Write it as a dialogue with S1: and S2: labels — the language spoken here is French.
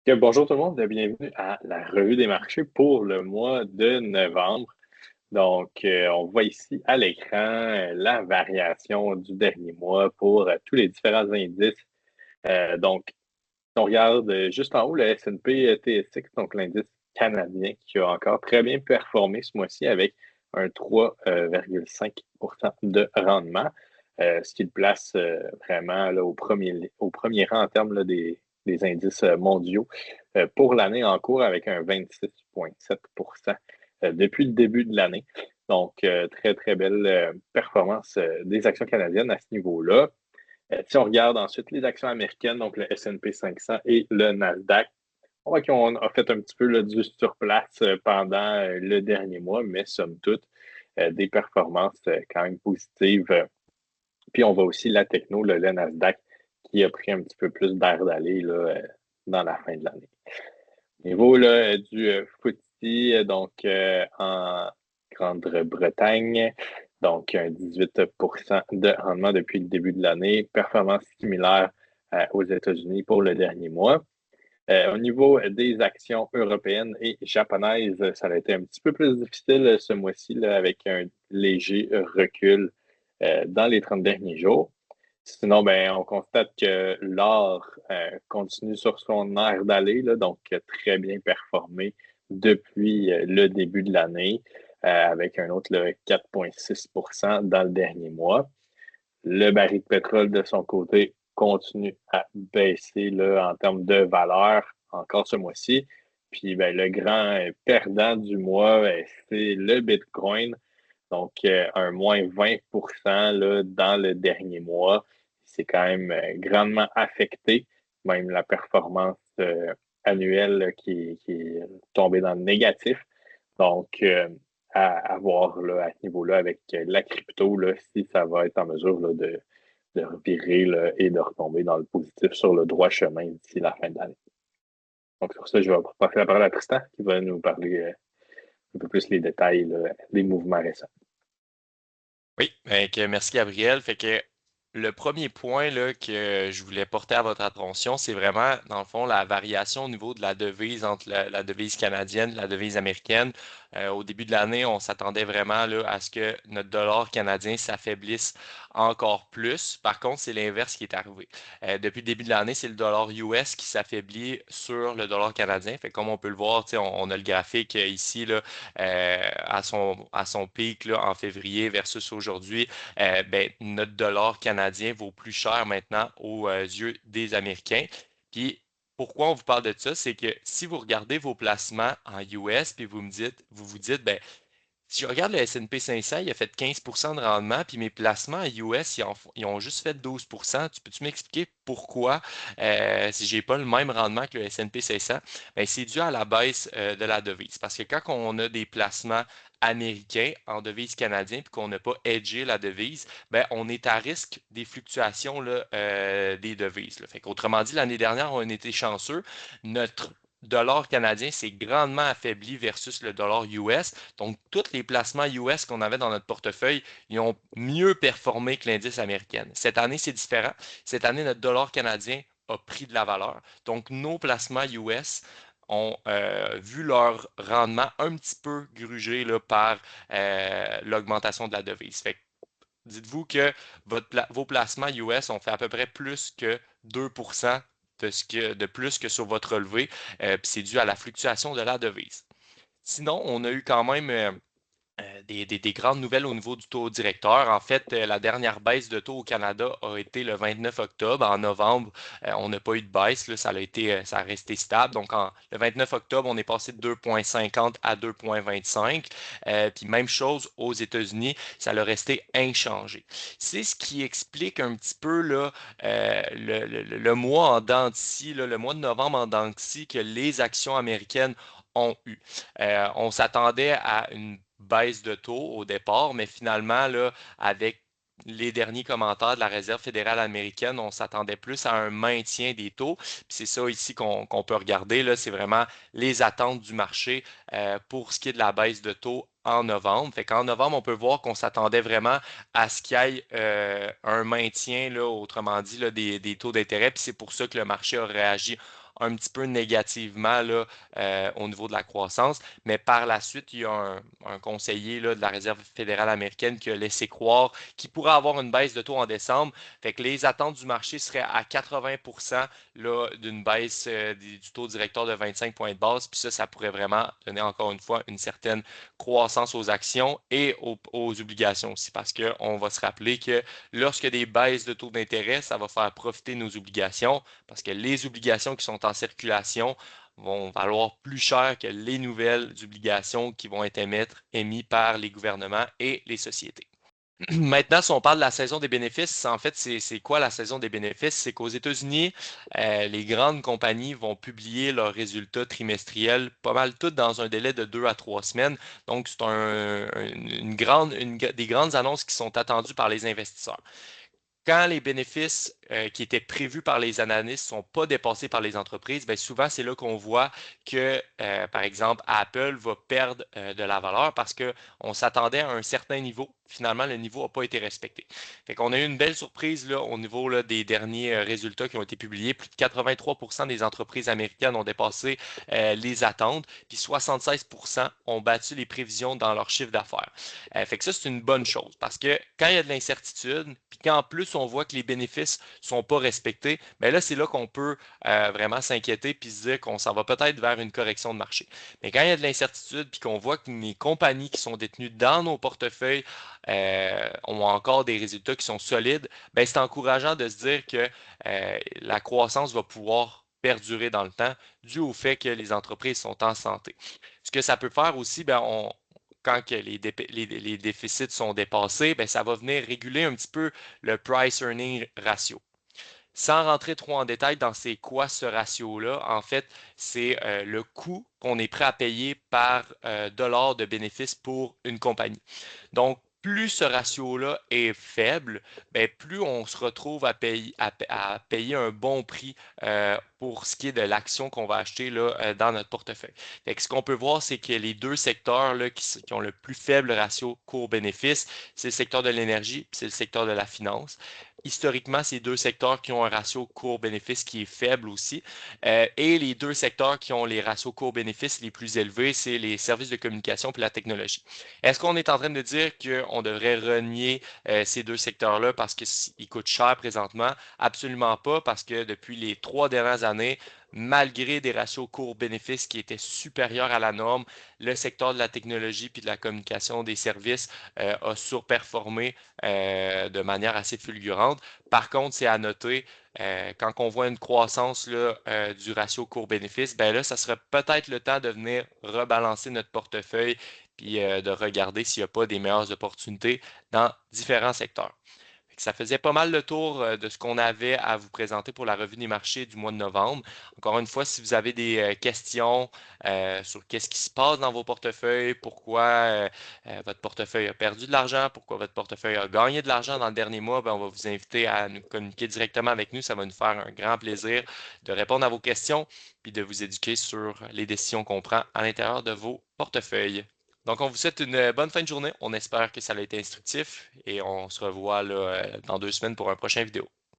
S1: Bonjour tout le monde, bienvenue à la revue des marchés pour le mois de novembre. On voit ici à l'écran la variation du dernier mois pour tous les différents indices. Si on regarde juste en haut le S&P TSX, donc l'indice canadien, qui a encore très bien performé ce mois-ci avec un 3,5% de rendement, ce qui le place vraiment là, au premier rang en termes là, des indices mondiaux pour l'année en cours avec un 26,7% depuis le début de l'année. Très, très belle performance des actions canadiennes à ce niveau-là. Si on regarde ensuite les actions américaines, donc le S&P 500 et le Nasdaq, on voit qu'on a fait un petit peu là, du surplace pendant le dernier mois, mais somme toute, des performances quand même positives. Puis on voit aussi la techno, le Nasdaq, qui a pris un petit peu plus d'air d'aller là, dans la fin de l'année. Au niveau là, du FTSE, en Grande-Bretagne, donc un 18% de rendement depuis le début de l'année, performance similaire aux États-Unis pour le dernier mois. Au niveau des actions européennes et japonaises, ça a été un petit peu plus difficile ce mois-ci là, avec un léger recul dans les 30 derniers jours. Sinon, ben, on constate que l'or continue sur son aire d'aller, là, donc très bien performé depuis le début de l'année, avec un autre là, 4,6% dans le dernier mois. Le baril de pétrole, de son côté, continue à baisser là, en termes de valeur encore ce mois-ci. Puis ben, le grand perdant du mois, ben, c'est le Bitcoin. Un moins 20% là, dans le dernier mois. C'est quand même grandement affecté. Même la performance annuelle là, qui est tombée dans le négatif. Donc, à voir là, à ce niveau-là avec la crypto, là, si ça va être en mesure là, de revirer là, et de retomber dans le positif sur le droit chemin d'ici la fin de l'année. Donc, sur ça, je vais passer la parole à Tristan qui va nous parler un peu plus les détails là, des mouvements récents.
S2: Oui, merci Gabriel. Fait que le premier point là, que je voulais porter à votre attention, c'est vraiment, dans le fond, la variation au niveau de la devise entre la devise canadienne et la devise américaine. Au début de l'année, on s'attendait vraiment là, à ce que notre dollar canadien s'affaiblisse encore plus. Par contre, c'est l'inverse qui est arrivé. Depuis le début de l'année, c'est le dollar US qui s'affaiblit sur le dollar canadien. Fait que comme on peut le voir, tu sais, on a le graphique ici là, à son pic là, en février versus aujourd'hui, ben, notre dollar canadien vaut plus cher maintenant aux yeux des Américains. Puis, pourquoi on vous parle de ça? C'est que si vous regardez vos placements en US, puis vous vous dites, ben, si je regarde le S&P 500, il a fait 15% de rendement, puis mes placements en US, ils ont juste fait 12%. Peux-tu m'expliquer pourquoi, si j'ai pas le même rendement que le S&P 500? Ben, c'est dû à la baisse de la devise. Parce que quand on a des placements américains en devise canadienne, puis qu'on n'a pas hedgé la devise, ben, on est à risque des fluctuations là, des devises, là. Fait qu'autrement dit, l'année dernière, on a été chanceux. Notre dollar canadien s'est grandement affaibli versus le dollar US. Donc, tous les placements US qu'on avait dans notre portefeuille, ils ont mieux performé que l'indice américain. Cette année, c'est différent. Cette année, notre dollar canadien a pris de la valeur. Donc, nos placements US ont vu leur rendement un petit peu grugé là, par l'augmentation de la devise. Fait que dites-vous que vos placements US ont fait à peu près plus que 2% de plus que sur votre relevé, puis c'est dû à la fluctuation de la devise. Sinon, on a eu quand même des grandes nouvelles au niveau du taux directeur. En fait, la dernière baisse de taux au Canada a été le 29 octobre. En novembre, on n'a pas eu de baisse, là, ça a resté stable. Donc, le 29 octobre, on est passé de 2,50 à 2,25. Puis même chose aux États-Unis, ça a resté inchangé. C'est ce qui explique un petit peu là, le mois en dents de scie, là, le mois de novembre en dents de scie que les actions américaines ont eu. On s'attendait à une baisse de taux au départ, mais finalement, là, avec les derniers commentaires de la Réserve fédérale américaine, on s'attendait plus à un maintien des taux. Puis c'est ça ici qu'on peut regarder, là, c'est vraiment les attentes du marché pour ce qui est de la baisse de taux en novembre. Fait qu'en novembre, on peut voir qu'on s'attendait vraiment à ce qu'il y ait un maintien, là, autrement dit, là, des taux d'intérêt. Puis c'est pour ça que le marché a réagi un petit peu négativement là, au niveau de la croissance. Mais par la suite, il y a un conseiller là, de la Réserve fédérale américaine qui a laissé croire qu'il pourrait avoir une baisse de taux en décembre. Fait que les attentes du marché seraient à 80% là, d'une baisse du taux directeur de 25 points de base. Puis ça pourrait vraiment donner encore une fois une certaine croissance aux actions et aux obligations aussi. Parce qu'on va se rappeler que lorsque des baisses de taux d'intérêt, ça va faire profiter nos obligations parce que les obligations qui sont en circulation vont valoir plus cher que les nouvelles obligations qui vont être émises par les gouvernements et les sociétés. Maintenant, si on parle de la saison des bénéfices, en fait, c'est quoi la saison des bénéfices? C'est qu'aux États-Unis, les grandes compagnies vont publier leurs résultats trimestriels pas mal toutes dans un délai de 2 à 3 semaines. Donc, c'est des grandes annonces qui sont attendues par les investisseurs. Quand les bénéfices qui étaient prévus par les analystes ne sont pas dépassés par les entreprises, bien souvent, c'est là qu'on voit que, par exemple, Apple va perdre de la valeur parce qu'on s'attendait à un certain niveau. Finalement, le niveau n'a pas été respecté. Fait qu'on a eu une belle surprise là, au niveau là, des derniers résultats qui ont été publiés. Plus de 83% des entreprises américaines ont dépassé les attentes, puis 76% ont battu les prévisions dans leur chiffre d'affaires. Fait que ça, c'est une bonne chose parce que quand il y a de l'incertitude, puis qu'en plus on voit que les bénéfices ne sont pas respectés, bien là, c'est là qu'on peut vraiment s'inquiéter puis se dire qu'on s'en va peut-être vers une correction de marché. Mais quand il y a de l'incertitude puis qu'on voit que les compagnies qui sont détenues dans nos portefeuilles ont encore des résultats qui sont solides, bien, c'est encourageant de se dire que la croissance va pouvoir perdurer dans le temps dû au fait que les entreprises sont en santé. Ce que ça peut faire aussi, bien, quand que les déficits sont dépassés, bien, ça va venir réguler un petit peu le price-earning ratio. Sans rentrer trop en détail dans c'est quoi ce ratio-là, en fait, c'est le coût qu'on est prêt à payer par dollar de bénéfice pour une compagnie. Donc, plus ce ratio-là est faible, bien, plus on se retrouve à payer un bon prix pour ce qui est de l'action qu'on va acheter là, dans notre portefeuille. Fait que ce qu'on peut voir, c'est que les deux secteurs là, qui ont le plus faible ratio cours-bénéfice, c'est le secteur de l'énergie et c'est le secteur de la finance. Historiquement, c'est deux secteurs qui ont un ratio cours-bénéfice qui est faible aussi. Et les deux secteurs qui ont les ratios cours-bénéfices les plus élevés, c'est les services de communication et la technologie. Est-ce qu'on est en train de dire qu'on devrait renier ces deux secteurs-là parce qu'ils coûtent cher présentement? Absolument pas, parce que depuis les 3 dernières années, malgré des ratios cours-bénéfices qui étaient supérieurs à la norme, le secteur de la technologie puis de la communication des services a surperformé de manière assez fulgurante. Par contre, c'est à noter, quand on voit une croissance là, du ratio cours-bénéfice, ben là, ça serait peut-être le temps de venir rebalancer notre portefeuille puis de regarder s'il n'y a pas des meilleures opportunités dans différents secteurs. Ça faisait pas mal le tour de ce qu'on avait à vous présenter pour la revue des marchés du mois de novembre. Encore une fois, si vous avez des questions sur qu'est-ce qui se passe dans vos portefeuilles, pourquoi votre portefeuille a perdu de l'argent, pourquoi votre portefeuille a gagné de l'argent dans le dernier mois, ben, on va vous inviter à nous communiquer directement avec nous. Ça va nous faire un grand plaisir de répondre à vos questions puis de vous éduquer sur les décisions qu'on prend à l'intérieur de vos portefeuilles. Donc, on vous souhaite une bonne fin de journée. On espère que ça a été instructif et on se revoit là, dans 2 semaines pour un prochain vidéo.